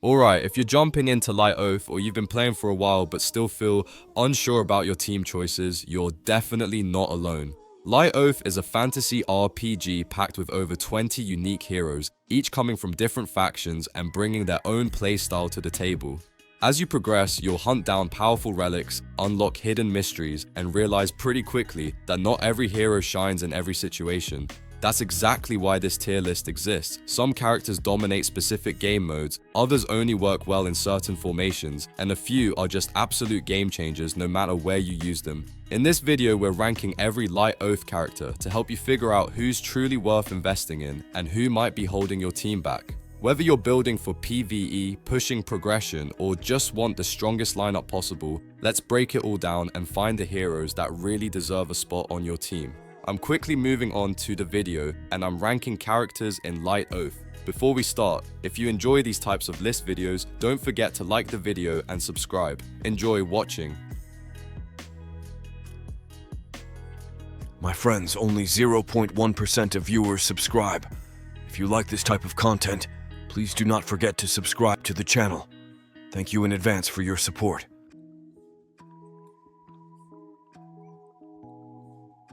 Alright, if you're jumping into Light Oath or you've been playing for a while but still feel unsure about your team choices, you're definitely not alone. Light Oath is a fantasy RPG packed with over 20 unique heroes, each coming from different factions and bringing their own playstyle to the table. As you progress, you'll hunt down powerful relics, unlock hidden mysteries, and realize pretty quickly that not every hero shines in every situation. That's exactly why this tier list exists. Some characters dominate specific game modes, others only work well in certain formations, and a few are just absolute game changers no matter where you use them. In this video, we're ranking every Light Oath character to help you figure out who's truly worth investing in and who might be holding your team back. Whether you're building for PvE, pushing progression, or just want the strongest lineup possible, let's break it all down and find the heroes that really deserve a spot on your team. I'm quickly moving on to the video and I'm ranking characters in Light Oath. Before we start, if you enjoy these types of list videos, don't forget to like the video and subscribe. Enjoy watching. My friends, only 0.1% of viewers subscribe. If you like this type of content, please do not forget to subscribe to the channel. Thank you in advance for your support.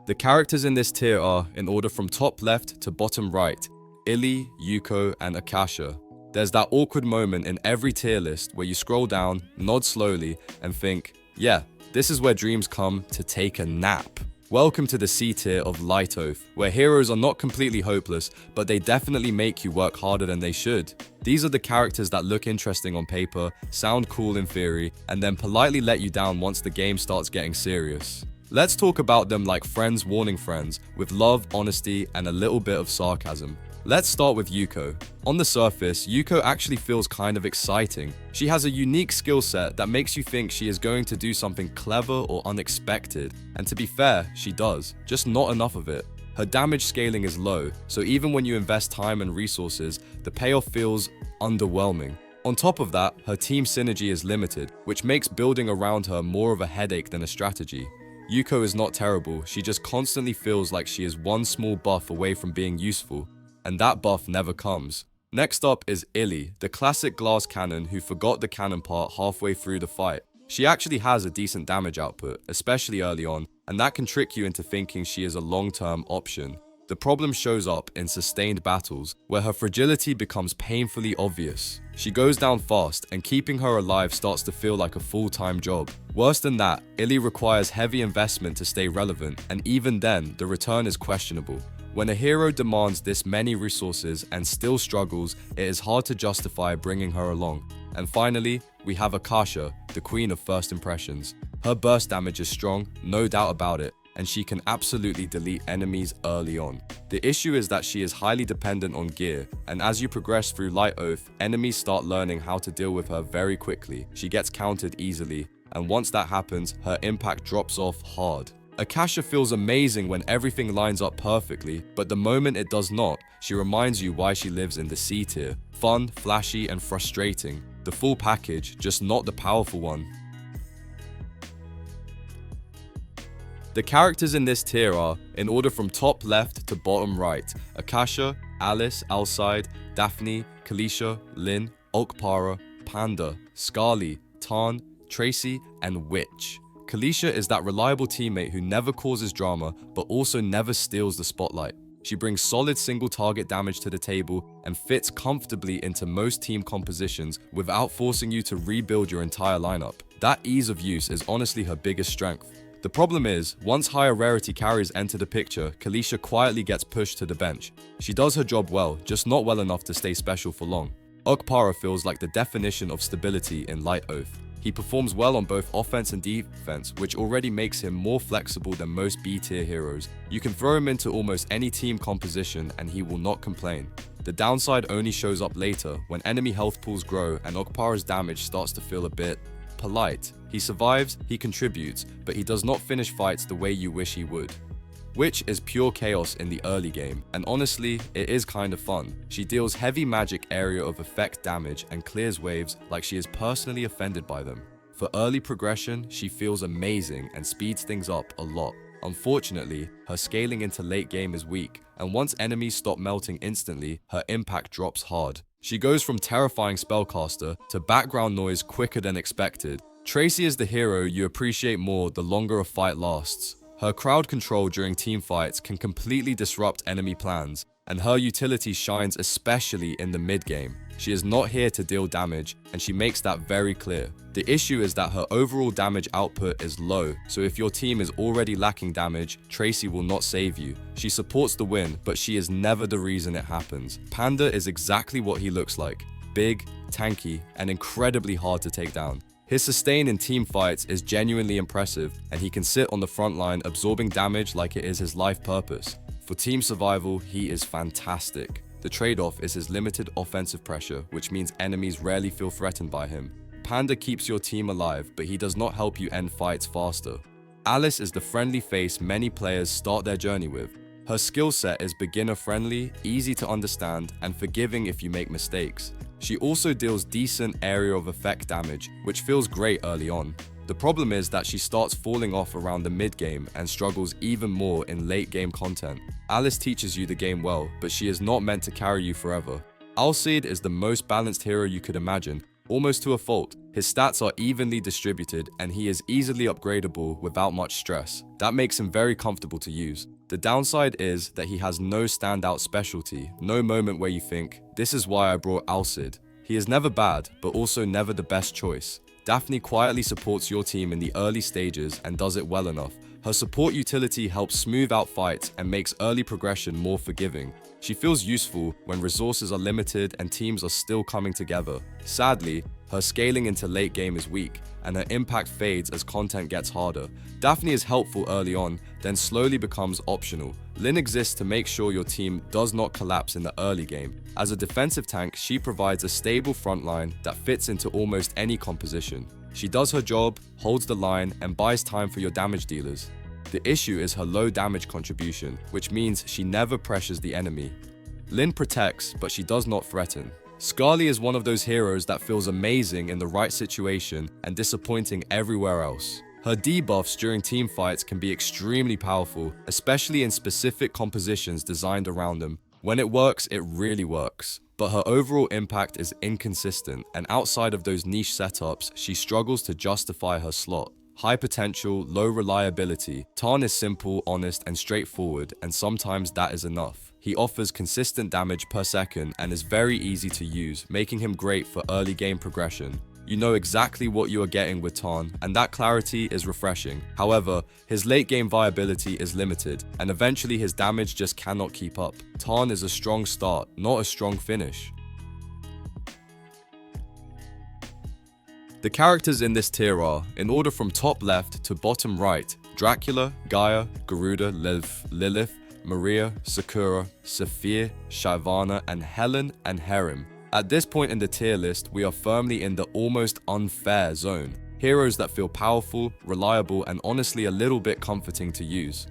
The characters in this tier are, in order from top left to bottom right, Illy, Yuko, and Akasha. There's that awkward moment in every tier list where you scroll down, nod slowly, and think, yeah, this is where dreams come to take a nap. Welcome to the C tier of Light Oath, where heroes are not completely hopeless, but they definitely make you work harder than they should. These are the characters that look interesting on paper, sound cool in theory, and then politely let you down once the game starts getting serious. Let's talk about them like friends warning friends, with love, honesty, and a little bit of sarcasm. Let's start with Yuko. On the surface, Yuko actually feels kind of exciting. She has a unique skill set that makes you think she is going to do something clever or unexpected. And to be fair, she does, just not enough of it. Her damage scaling is low, so even when you invest time and resources, the payoff feels underwhelming. On top of that, her team synergy is limited, which makes building around her more of a headache than a strategy. Yuko is not terrible, she just constantly feels like she is one small buff away from being useful, and that buff never comes. Next up is Illy, the classic glass cannon who forgot the cannon part halfway through the fight. She actually has a decent damage output, especially early on, and that can trick you into thinking she is a long-term option. The problem shows up in sustained battles, where her fragility becomes painfully obvious. She goes down fast, and keeping her alive starts to feel like a full-time job. Worse than that, Illy requires heavy investment to stay relevant, and even then, the return is questionable. When a hero demands this many resources and still struggles, it is hard to justify bringing her along. And finally, we have Akasha, the queen of first impressions. Her burst damage is strong, no doubt about it, and she can absolutely delete enemies early on. The issue is that she is highly dependent on gear, and as you progress through Light Oath, enemies start learning how to deal with her very quickly. She gets countered easily, and once that happens, her impact drops off hard. Akasha feels amazing when everything lines up perfectly, but the moment it does not, she reminds you why she lives in the C tier. Fun, flashy, and frustrating. The full package, just not the powerful one. The characters in this tier are, in order from top left to bottom right, Akasha, Alice, Alcide, Daphne, Kalisha, Lynn, Okpara, Panda, Scarly, Tarn, Tracy, and Witch. Kalisha is that reliable teammate who never causes drama, but also never steals the spotlight. She brings solid single target damage to the table and fits comfortably into most team compositions without forcing you to rebuild your entire lineup. That ease of use is honestly her biggest strength. The problem is, once higher rarity carries enter the picture, Kalisha quietly gets pushed to the bench. She does her job well, just not well enough to stay special for long. Okpara feels like the definition of stability in Light Oath. He performs well on both offense and defense, which already makes him more flexible than most B-tier heroes. You can throw him into almost any team composition and he will not complain. The downside only shows up later, when enemy health pools grow and Okpara's damage starts to feel a bit polite. He survives, he contributes, but he does not finish fights the way you wish he would. Witch is pure chaos in the early game, and honestly, it is kind of fun. She deals heavy magic area of effect damage and clears waves like she is personally offended by them. For early progression, she feels amazing and speeds things up a lot. Unfortunately, her scaling into late game is weak, and once enemies stop melting instantly, her impact drops hard. She goes from terrifying spellcaster to background noise quicker than expected. Tracy is the hero you appreciate more the longer a fight lasts. Her crowd control during team fights can completely disrupt enemy plans, and her utility shines especially in the mid-game. She is not here to deal damage, and she makes that very clear. The issue is that her overall damage output is low, so if your team is already lacking damage, Tracy will not save you. She supports the win, but she is never the reason it happens. Panda is exactly what he looks like: big, tanky, and incredibly hard to take down. His sustain in team fights is genuinely impressive, and he can sit on the front line absorbing damage like it is his life purpose. For team survival, he is fantastic. The trade-off is his limited offensive pressure, which means enemies rarely feel threatened by him. Panda keeps your team alive, but he does not help you end fights faster. Alice is the friendly face many players start their journey with. Her skill set is beginner-friendly, easy to understand, and forgiving if you make mistakes. She also deals decent area of effect damage, which feels great early on. The problem is that she starts falling off around the mid-game and struggles even more in late-game content. Alice teaches you the game well, but she is not meant to carry you forever. Alcide is the most balanced hero you could imagine, almost to a fault. His stats are evenly distributed, and he is easily upgradable without much stress. That makes him very comfortable to use. The downside is that he has no standout specialty, no moment where you think, this is why I brought Alcide. He is never bad, but also never the best choice. Daphne quietly supports your team in the early stages and does it well enough. Her support utility helps smooth out fights and makes early progression more forgiving. She feels useful when resources are limited and teams are still coming together. Sadly, her scaling into late game is weak, and her impact fades as content gets harder. Daphne is helpful early on, then slowly becomes optional. Lynn exists to make sure your team does not collapse in the early game. As a defensive tank, she provides a stable frontline that fits into almost any composition. She does her job, holds the line, and buys time for your damage dealers. The issue is her low damage contribution, which means she never pressures the enemy. Lynn protects, but she does not threaten. Scarly is one of those heroes that feels amazing in the right situation and disappointing everywhere else. Her debuffs during team fights can be extremely powerful, especially in specific compositions designed around them. When it works, it really works. But her overall impact is inconsistent, and outside of those niche setups, she struggles to justify her slot. High potential, low reliability. Tarn is simple, honest, and straightforward, and sometimes that is enough. He offers consistent damage per second and is very easy to use, making him great for early game progression. You know exactly what you are getting with Tarn, and that clarity is refreshing. However, his late game viability is limited, and eventually his damage just cannot keep up. Tarn is a strong start, not a strong finish. The characters in this tier are, in order from top left to bottom right, Dracula, Gaia, Garuda, Lilith, Maria, Sakura, Saphir, Shyvana, and Helen and Harem. At this point in the tier list, we are firmly in the almost unfair zone. Heroes that feel powerful, reliable, and honestly a little bit comforting to use.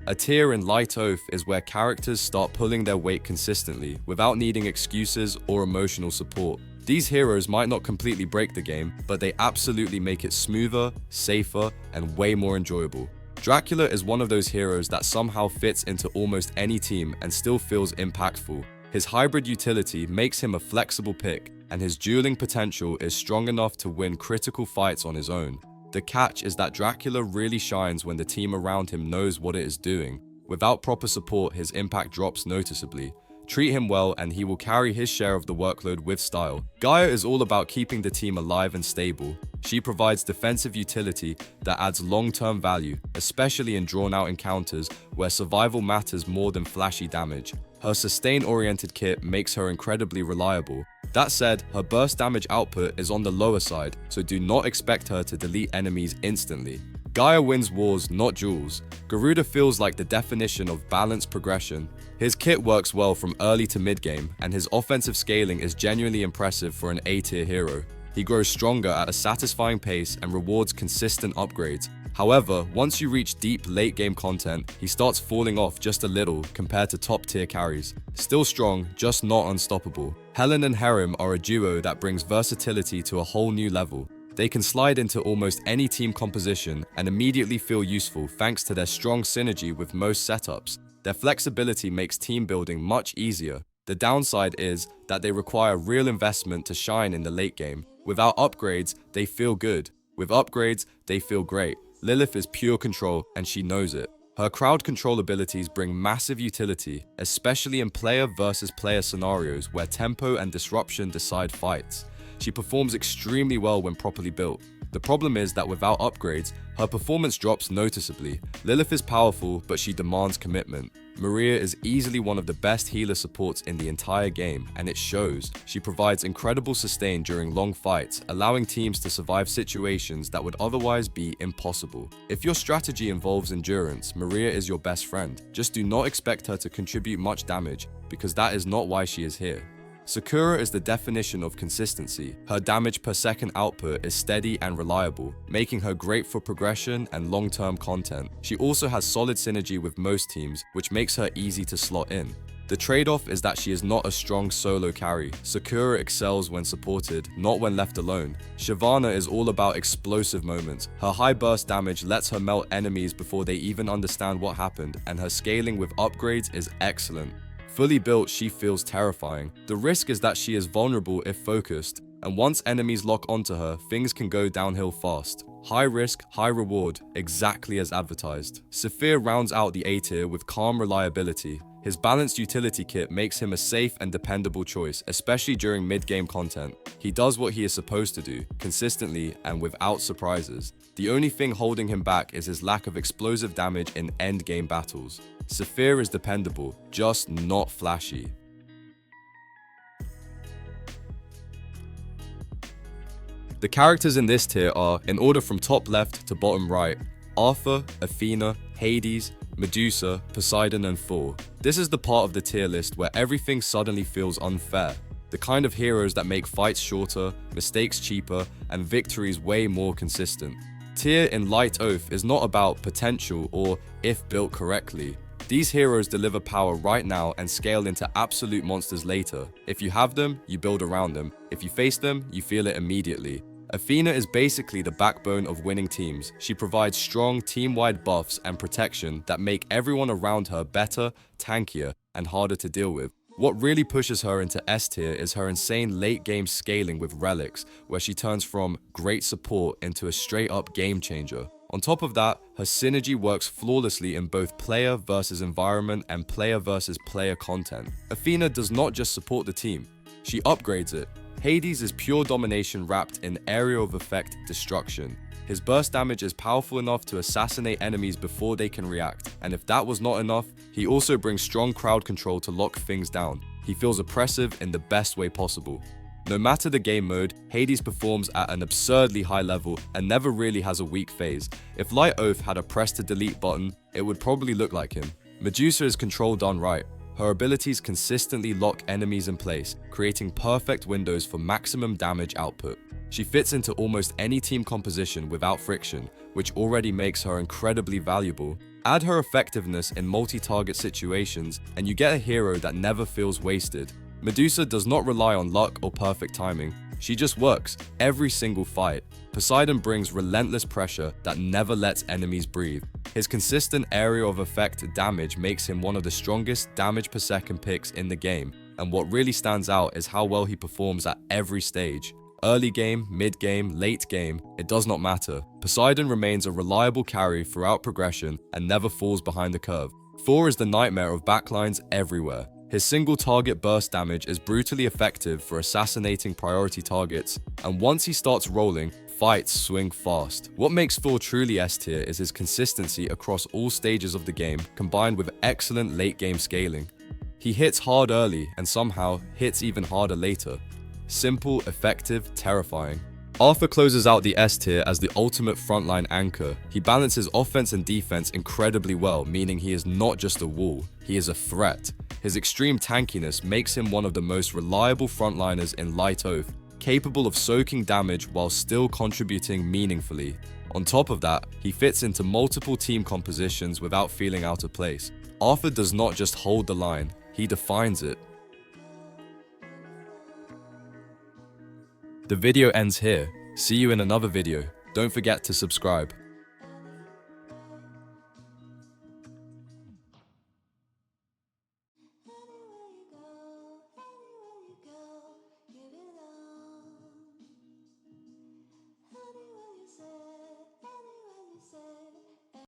A tier in Light Oath is where characters start pulling their weight consistently, without needing excuses or emotional support. These heroes might not completely break the game, but they absolutely make it smoother, safer, and way more enjoyable. Dracula is one of those heroes that somehow fits into almost any team and still feels impactful. His hybrid utility makes him a flexible pick, and his dueling potential is strong enough to win critical fights on his own. The catch is that Dracula really shines when the team around him knows what it is doing. Without proper support, his impact drops noticeably. Treat him well and he will carry his share of the workload with style. Gaia is all about keeping the team alive and stable. She provides defensive utility that adds long-term value, especially in drawn-out encounters where survival matters more than flashy damage. Her sustain-oriented kit makes her incredibly reliable. That said, her burst damage output is on the lower side, so do not expect her to delete enemies instantly. Gaia wins wars, not duels. Garuda feels like the definition of balanced progression. His kit works well from early to mid-game, and his offensive scaling is genuinely impressive for an A-tier hero. He grows stronger at a satisfying pace and rewards consistent upgrades. However, once you reach deep late-game content, he starts falling off just a little compared to top-tier carries. Still strong, just not unstoppable. Helen and Harem are a duo that brings versatility to a whole new level. They can slide into almost any team composition and immediately feel useful thanks to their strong synergy with most setups. Their flexibility makes team building much easier. The downside is that they require real investment to shine in the late game. Without upgrades, they feel good. With upgrades, they feel great. Lilith is pure control, and she knows it. Her crowd control abilities bring massive utility, especially in player versus player scenarios where tempo and disruption decide fights. She performs extremely well when properly built. The problem is that without upgrades, her performance drops noticeably. Lilith is powerful, but she demands commitment. Maria is easily one of the best healer supports in the entire game, and it shows. She provides incredible sustain during long fights, allowing teams to survive situations that would otherwise be impossible. If your strategy involves endurance, Maria is your best friend. Just do not expect her to contribute much damage, because that is not why she is here. Sakura is the definition of consistency. Her damage per second output is steady and reliable, making her great for progression and long-term content. She also has solid synergy with most teams, which makes her easy to slot in. The trade-off is that she is not a strong solo carry. Sakura excels when supported, not when left alone. Shyvana is all about explosive moments. Her high burst damage lets her melt enemies before they even understand what happened, and her scaling with upgrades is excellent. Fully built, she feels terrifying. The risk is that she is vulnerable if focused, and once enemies lock onto her, things can go downhill fast. High risk, high reward, exactly as advertised. Saphir rounds out the A tier with calm reliability. His balanced utility kit makes him a safe and dependable choice, especially during mid-game content. He does what he is supposed to do, consistently and without surprises. The only thing holding him back is his lack of explosive damage in end-game battles. Saphir is dependable, just not flashy. The characters in this tier are, in order from top left to bottom right, Arthur, Athena, Hades, Medusa, Poseidon, and Thor. This is the part of the tier list where everything suddenly feels unfair. The kind of heroes that make fights shorter, mistakes cheaper, and victories way more consistent. Tier in Light Oath is not about potential or if built correctly. These heroes deliver power right now and scale into absolute monsters later. If you have them, you build around them. If you face them, you feel it immediately. Athena is basically the backbone of winning teams. She provides strong team-wide buffs and protection that make everyone around her better, tankier, and harder to deal with. What really pushes her into S tier is her insane late-game scaling with relics, where she turns from great support into a straight-up game changer. On top of that, her synergy works flawlessly in both player versus environment and player versus player content. Athena does not just support the team, she upgrades it. Hades is pure domination wrapped in area of effect destruction. His burst damage is powerful enough to assassinate enemies before they can react, and if that was not enough, he also brings strong crowd control to lock things down. He feels oppressive in the best way possible. No matter the game mode, Hades performs at an absurdly high level and never really has a weak phase. If Light Oath had a press to delete button, it would probably look like him. Medusa is control done right. Her abilities consistently lock enemies in place, creating perfect windows for maximum damage output. She fits into almost any team composition without friction, which already makes her incredibly valuable. Add her effectiveness in multi-target situations, and you get a hero that never feels wasted. Medusa does not rely on luck or perfect timing. She just works every single fight. Poseidon brings relentless pressure that never lets enemies breathe. His consistent area of effect damage makes him one of the strongest damage per second picks in the game, and what really stands out is how well he performs at every stage. Early game, mid game, late game, it does not matter. Poseidon remains a reliable carry throughout progression and never falls behind the curve. Thor is the nightmare of backlines everywhere. His single target burst damage is brutally effective for assassinating priority targets, and once he starts rolling, fights swing fast. What makes Thor truly S tier is his consistency across all stages of the game, combined with excellent late game scaling. He hits hard early and somehow hits even harder later. Simple, effective, terrifying. Arthur closes out the S tier as the ultimate frontline anchor. He balances offense and defense incredibly well, meaning he is not just a wall, he is a threat. His extreme tankiness makes him one of the most reliable frontliners in Light Oath, capable of soaking damage while still contributing meaningfully. On top of that, he fits into multiple team compositions without feeling out of place. Arthur does not just hold the line, he defines it. The video ends here. See you in another video. Don't forget to subscribe.